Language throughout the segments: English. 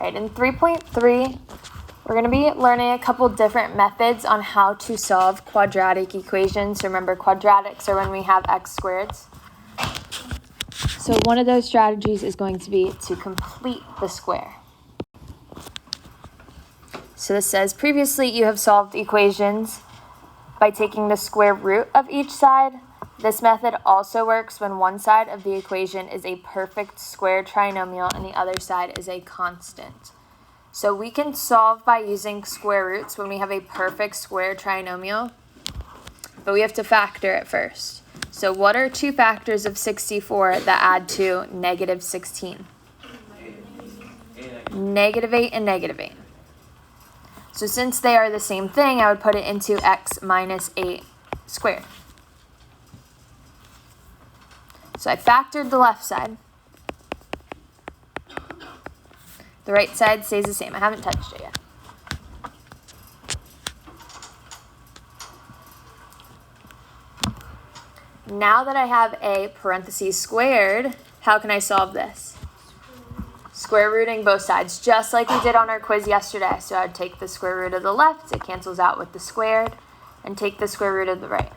Right, in 3.3, we're going to be learning a couple different methods on how to solve quadratic equations. Remember, quadratics are when we have x squareds. So one of those strategies is going to be to complete the square. So this says, previously you have solved equations by taking the square root of each side. This method also works when one side of the equation is a perfect square trinomial and the other side is a constant. So we can solve by using square roots when we have a perfect square trinomial, but we have to factor it first. So what are two factors of 64 that add to negative 16? Negative 8 and negative 8. So since they are the same thing, I would put it into x minus 8 squared. So I factored the left side. The right side stays the same. I haven't touched it yet. Now that I have a parentheses squared, how can I solve this? Square rooting both sides, just like we did on our quiz yesterday. So I'd take the square root of the left, it cancels out with the squared, and take the square root of the right.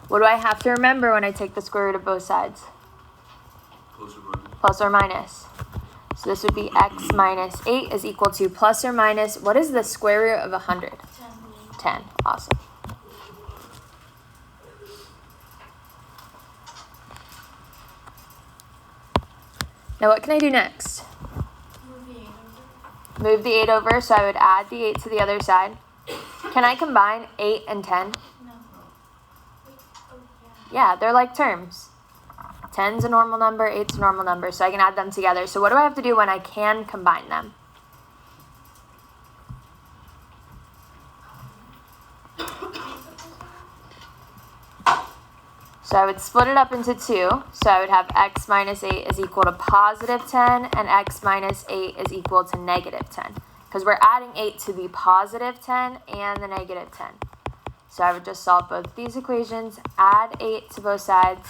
What do I have to remember when I take the square root of both sides? Plus or minus. So this would be x minus 8 is equal to plus or minus, what is the square root of 100? 10. Awesome. Now what can I do next? Move the 8 over, so I would add the 8 to the other side. Can I combine 8 and 10? No. Yeah, they're like terms. 10's a normal number, 8's a normal number, so I can add them together. So what do I have to do when I can combine them? So I would split it up into 2. So I would have x minus 8 is equal to positive 10 and x minus 8 is equal to negative 10. Because we're adding 8 to the positive 10 and the negative 10. So I would just solve both of these equations, add 8 to both sides.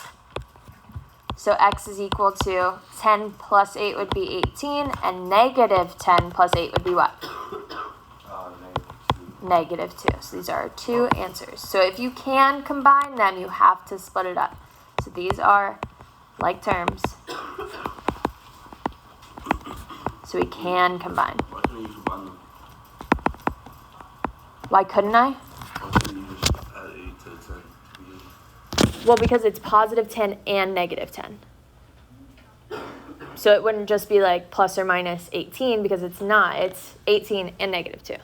So x is equal to 10 plus 8 would be 18, and negative 10 plus 8 would be what? Negative 2. So these are our two answers. So if you can combine them, you have to split it up. So these are like terms. So we can combine. Why couldn't you combine them? Why couldn't I? Why couldn't you just add 8 to 10? Well, because it's positive 10 and negative 10. So it wouldn't just be like plus or minus 18 because it's not. It's 18 and negative 2.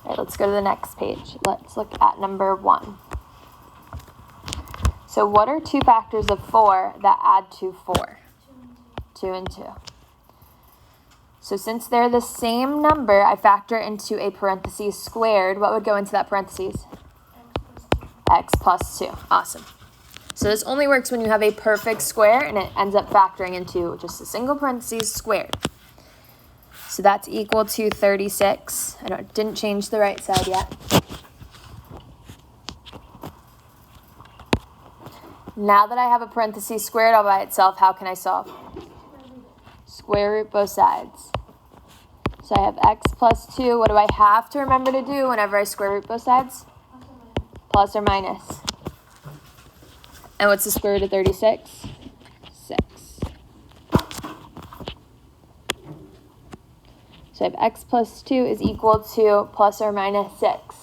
All right, let's go to the next page. Let's look at number 1. So what are two factors of 4 that add to 4? 2 and 2. So since they're the same number, I factor into a parentheses squared. What would go into that parentheses? X plus 2. Awesome. So this only works when you have a perfect square and it ends up factoring into just a single parentheses squared. So that's equal to 36. I didn't change the right side yet. Now that I have a parentheses squared all by itself, how can I solve? Square root both sides. So I have x plus 2. What do I have to remember to do whenever I square root both sides? Plus or minus. And what's the square root of 36? 6. So I have x plus 2 is equal to plus or minus 6.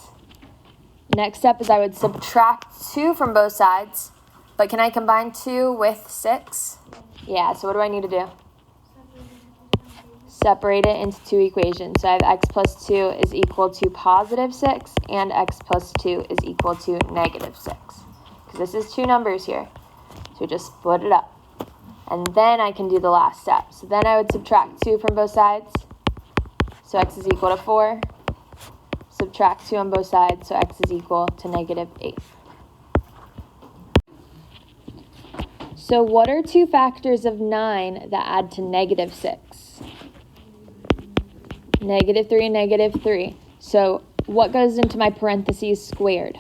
Next step is I would subtract 2 from both sides. But can I combine 2 with 6? Yeah, so what do I need to do? Separate it into two equations. So I have x plus 2 is equal to positive 6 and x plus 2 is equal to negative 6. Because this is two numbers here. So just split it up. And then I can do the last step. So then I would subtract 2 from both sides. So x is equal to 4. Subtract 2 on both sides. So x is equal to negative 8. So what are two factors of 9 that add to negative 6? Negative 3 and negative 3. So what goes into my parentheses squared?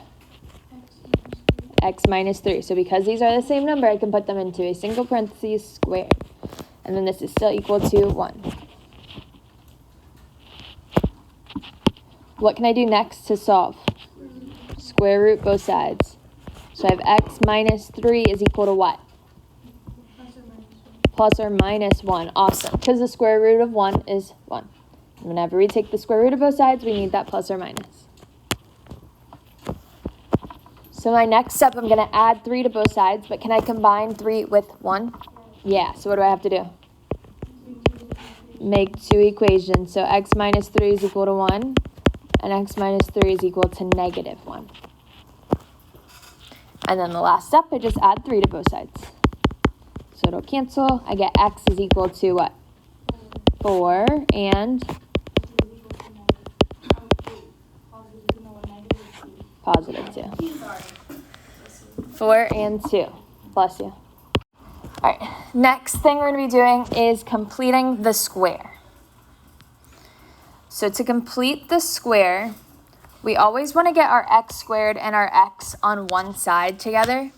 X minus 3. So because these are the same number, I can put them into a single parentheses squared. And then this is still equal to 1. What can I do next to solve? Square root both sides. So I have x minus 3 is equal to what? Plus or minus 1. Awesome. Because the square root of 1 is 1. Whenever we take the square root of both sides, we need that plus or minus. So my next step, I'm going to add 3 to both sides, but can I combine 3 with 1? Yeah, so what do I have to do? Make 2 equations. So x minus 3 is equal to 1, and x minus 3 is equal to negative 1. And then the last step, I just add 3 to both sides. So it'll cancel. I get x is equal to what? 4 and positive 2. 4 and 2. Bless you. All right, next thing we're going to be doing is completing the square. So to complete the square, we always want to get our x squared and our x on one side together.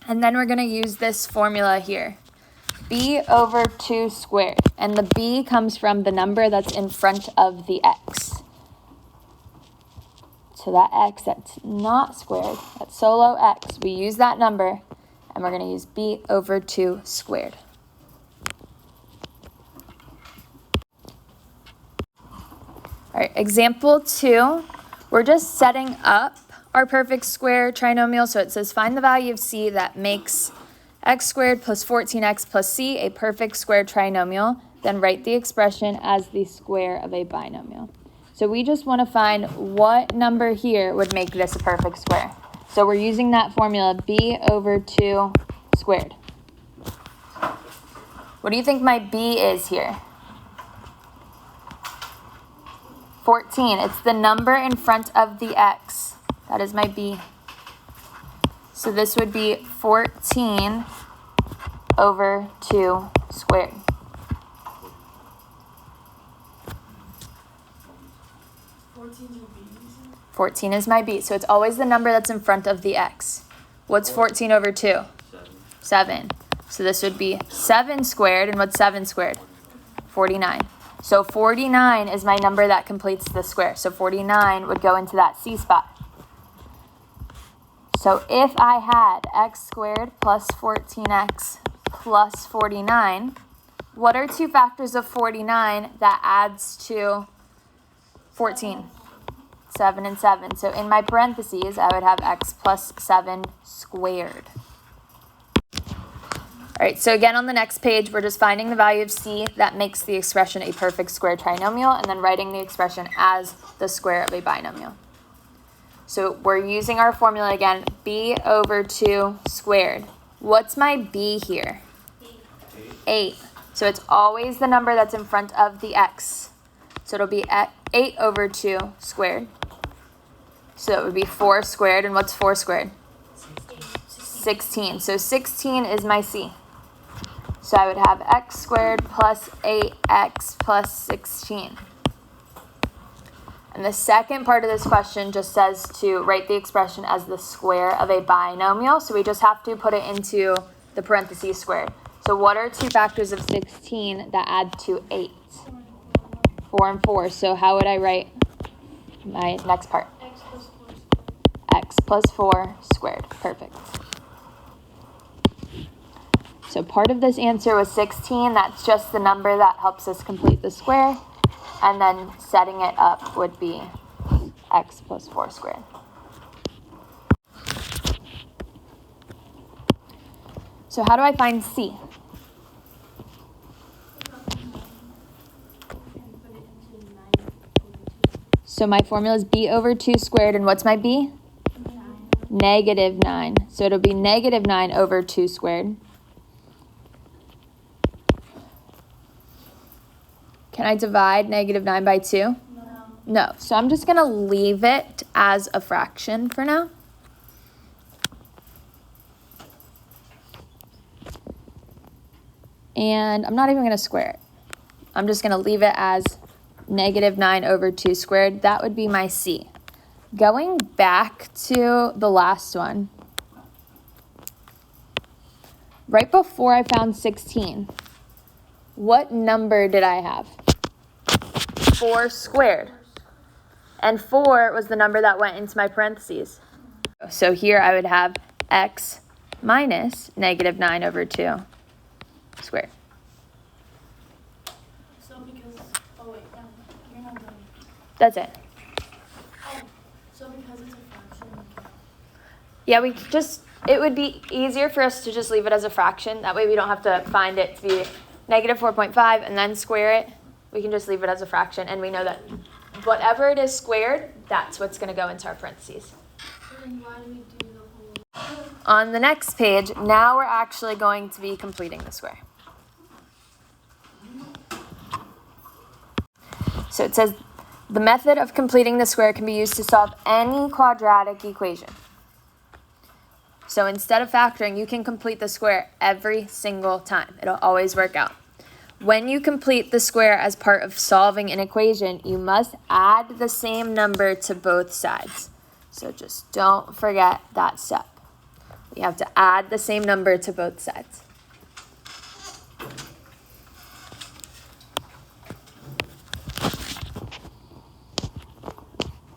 And then we're going to use this formula here. B over 2 squared. And the B comes from the number that's in front of the x. So that x that's not squared, that's solo x, we use that number, and we're going to use b over 2 squared. All right, example 2, we're just setting up our perfect square trinomial. So it says find the value of c that makes x squared plus 14x plus c a perfect square trinomial. Then write the expression as the square of a binomial. So we just want to find what number here would make this a perfect square. So we're using that formula, b over 2 squared. What do you think my b is here? 14. It's the number in front of the x. That is my b. So this would be 14 over 2 squared. 14 is my b. So it's always the number that's in front of the x. What's 14 over 2? 7. So this would be 7 squared. And what's 7 squared? 49. So 49 is my number that completes the square. So 49 would go into that C spot. So if I had x squared plus 14x plus 49, what are 2 factors of 49 that adds to 14? 7 and 7. So in my parentheses, I would have x plus 7 squared. All right, so again on the next page, we're just finding the value of c that makes the expression a perfect square trinomial and then writing the expression as the square of a binomial. So we're using our formula again, b over 2 squared. What's my b here? 8. So it's always the number that's in front of the x. So it'll be 8 over 2 squared. So it would be 4 squared. And what's 4 squared? 16. So 16 is my c. So I would have x squared plus 8x plus 16. And the second part of this question just says to write the expression as the square of a binomial. So we just have to put it into the parentheses squared. So what are 2 factors of 16 that add to 8? 4 and 4. So how would I write my next part? X plus 4 squared. Perfect. So part of this answer was 16. That's just the number that helps us complete the square. And then setting it up would be x plus 4 squared. So how do I find c? So my formula is b over 2 squared. And what's my b? 9. -9. So it'll be -9 over 2 squared. Can I divide -9 by 2? No. So I'm just going to leave it as a fraction for now. And I'm not even going to square it. I'm just going to leave it as -9 over 2 squared. That would be my c. Going back to the last one, right before I found 16, what number did I have? 4 squared. And 4 was the number that went into my parentheses. So here I would have x minus negative 9 over 2 squared. So because, oh wait, no, you're not done. That's it. Oh, so because it's a fraction, we can. Yeah, it would be easier for us to just leave it as a fraction. That way we don't have to find it to be negative 4.5 and then square it. We can just leave it as a fraction, and we know that whatever it is squared, that's what's going to go into our parentheses. So then why do we do the whole? On the next page, now we're actually going to be completing the square. So it says, the method of completing the square can be used to solve any quadratic equation. So instead of factoring, you can complete the square every single time. It'll always work out. When you complete the square as part of solving an equation, you must add the same number to both sides. So just don't forget that step. You have to add the same number to both sides.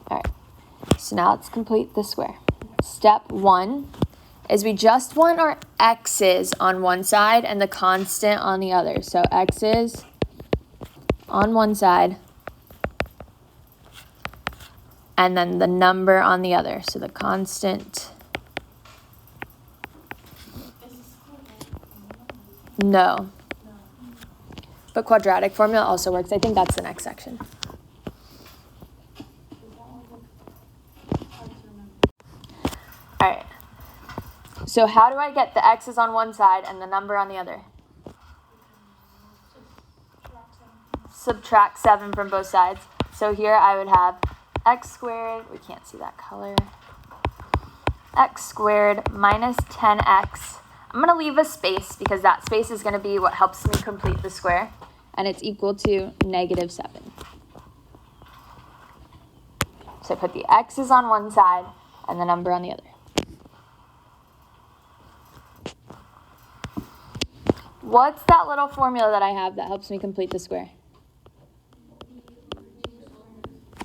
All right, so now let's complete the square. Step 1 is we just want our x's on one side and the constant on the other. So x's on one side and then the number on the other. So the constant. No. But quadratic formula also works. I think that's the next section. All right. So how do I get the x's on one side and the number on the other? Subtract 7 from both sides. So here I would have x squared, we can't see that color, x squared minus 10x. I'm going to leave a space because that space is going to be what helps me complete the square. And it's equal to negative 7. So I put the x's on one side and the number on the other. What's that little formula that I have that helps me complete the square?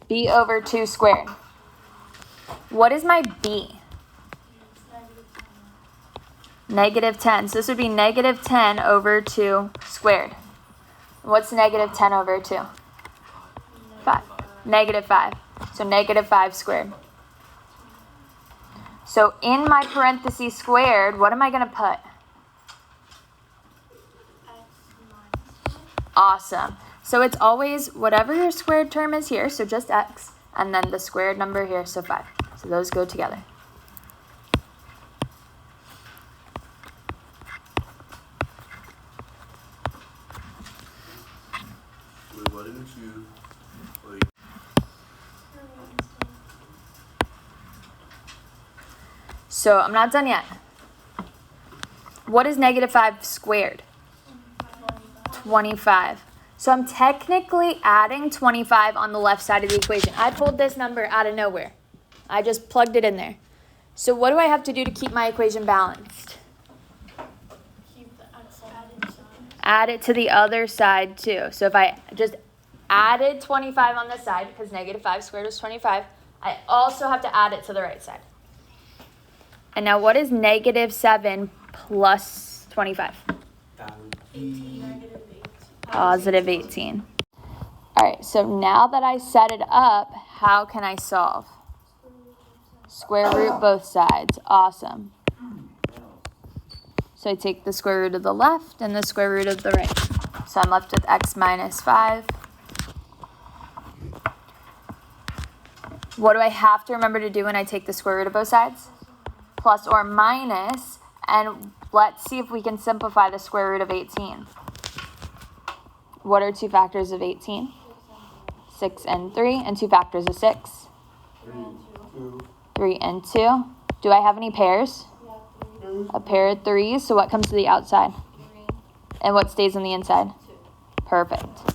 B over 2 squared. What is my b? Negative 10. So this would be negative 10 over 2 squared. What's negative 10 over 2? 5. Negative 5. So negative 5 squared. So in my parentheses squared, what am I going to put? Awesome. So it's always whatever your squared term is here, so just x, and then the squared number here, so 5. So those go together. Wait, why didn't you, So I'm not done yet. What is negative 5 squared? 25. So I'm technically adding 25 on the left side of the equation. I pulled this number out of nowhere. I just plugged it in there. So what do I have to do to keep my equation balanced? Keep the x added side. Add it to the other side too. So if I just added 25 on this side, because negative 5 squared is 25, I also have to add it to the right side. And now what is negative 7 plus 25? that would be Positive 18. All right, so now that I set it up, how can I solve? Square root both sides. Awesome. So I take the square root of the left and the square root of the right. So I'm left with x minus 5. What do I have to remember to do when I take the square root of both sides? Plus or minus, and let's see if we can simplify the square root of 18. What are 2 factors of 18? 6 and 3, and 2 factors of 6? 3 and 2. Do I have any pairs? A pair of 3s, so what comes to the outside? And what stays on the inside? Perfect.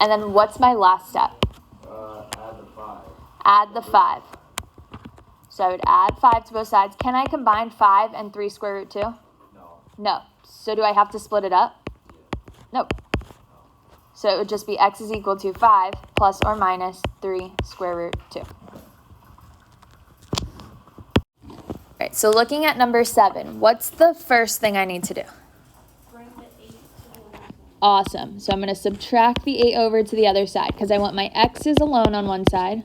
And then what's my last step? add the 5. Add the 5. So I would add 5 to both sides. Can I combine 5 and 3 square root 2? No. No. So do I have to split it up? Nope. So it would just be x is equal to 5 plus or minus 3 square root 2. All right, so looking at number 7, what's the first thing I need to do? Bring the 8 to the other side. Awesome. So I'm going to subtract the 8 over to the other side because I want my x's alone on one side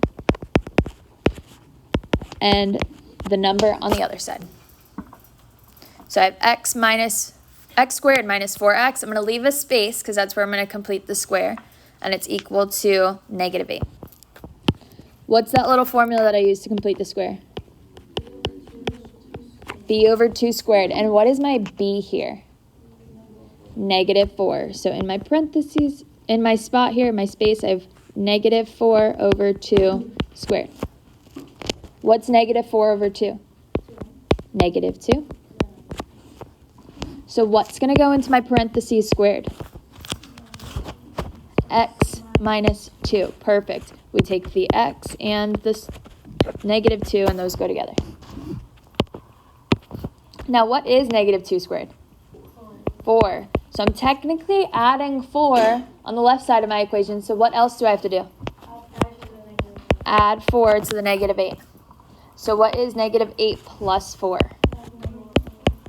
and the number on the other side. So I have x squared minus 4x. I'm going to leave a space because that's where I'm going to complete the square, and it's equal to negative 8. What's that little formula that I used to complete the square? B over 2 squared. And what is my b here? Negative 4. So in my parentheses, in my spot here, in my space, I have negative 4 over 2 squared. What's negative 4 over 2? Negative 2. So what's going to go into my parentheses squared? X minus 2. Perfect. We take the x and this negative 2, and those go together. Now, what is negative 2 squared? 4. So I'm technically adding 4 on the left side of my equation. So what else do I have to do? Add 4 to the negative 8. So what is negative 8 plus 4?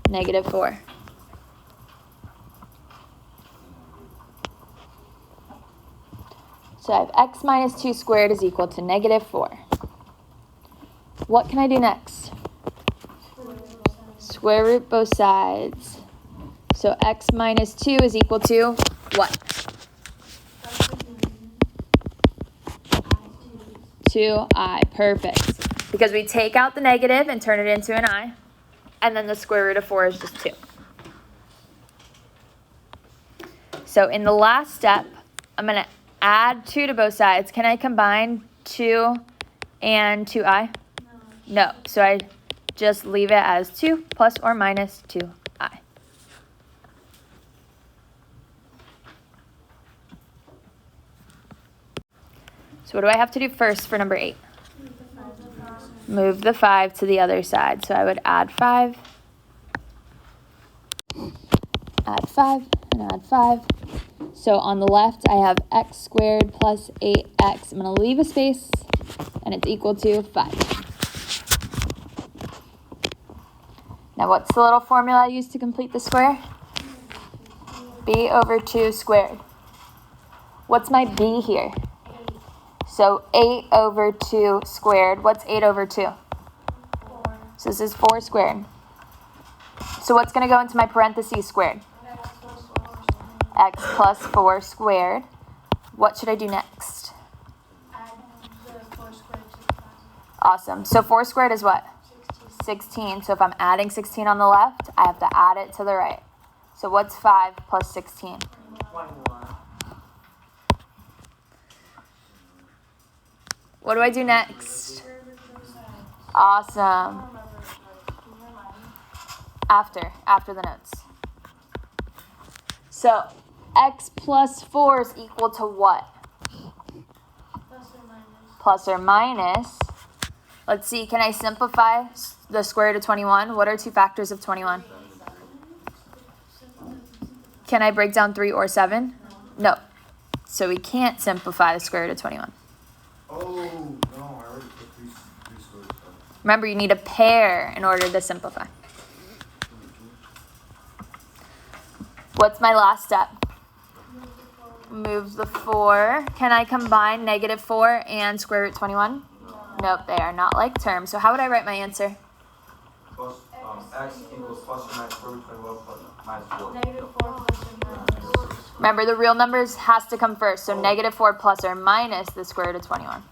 Negative 4. So I have x minus 2 squared is equal to negative 4. What can I do next? Square root both sides. So x minus 2 is equal to what? 2i. Perfect. Because we take out the negative and turn it into an I. And then the square root of 4 is just 2. So in the last step, I'm going to add 2 to both sides. Can I combine 2 and 2i? No. So I just leave it as 2 plus or minus 2i. So what do I have to do first for number 8? Move the 5 to the other side. So I would add 5, add 5, and add 5. So on the left, I have x squared plus 8x. I'm going to leave a space, and it's equal to 5. Now, what's the little formula I used to complete the square? B over 2 squared. What's my b here? So 8 over 2 squared. What's 8 over 2? 4. So this is 4 squared. So what's going to go into my parentheses squared? X plus 4 squared. What should I do next? Add the 4 squared to the 5. Awesome. So 4 squared is what? 16. So if I'm adding 16 on the left, I have to add it to the right. So what's 5 plus 16? 21. What do I do next? Awesome. After the notes. So x plus 4 is equal to what? Plus or minus. Let's see, can I simplify the square root of 21? What are 2 factors of 21? Can I break down 3 or 7? No. So we can't simplify the square root of 21. Oh, no, I already put three squares. Remember, you need a pair in order to simplify. What's my last step? Move the 4. Can I combine negative 4 and square root 21? Nope, they are not like terms. So how would I write my answer? Plus, x equals plus or minus square root 21 plus minus 4. Negative 4 plus or minus. Remember, the real numbers has to come first. So negative 4 plus or minus the square root of 21.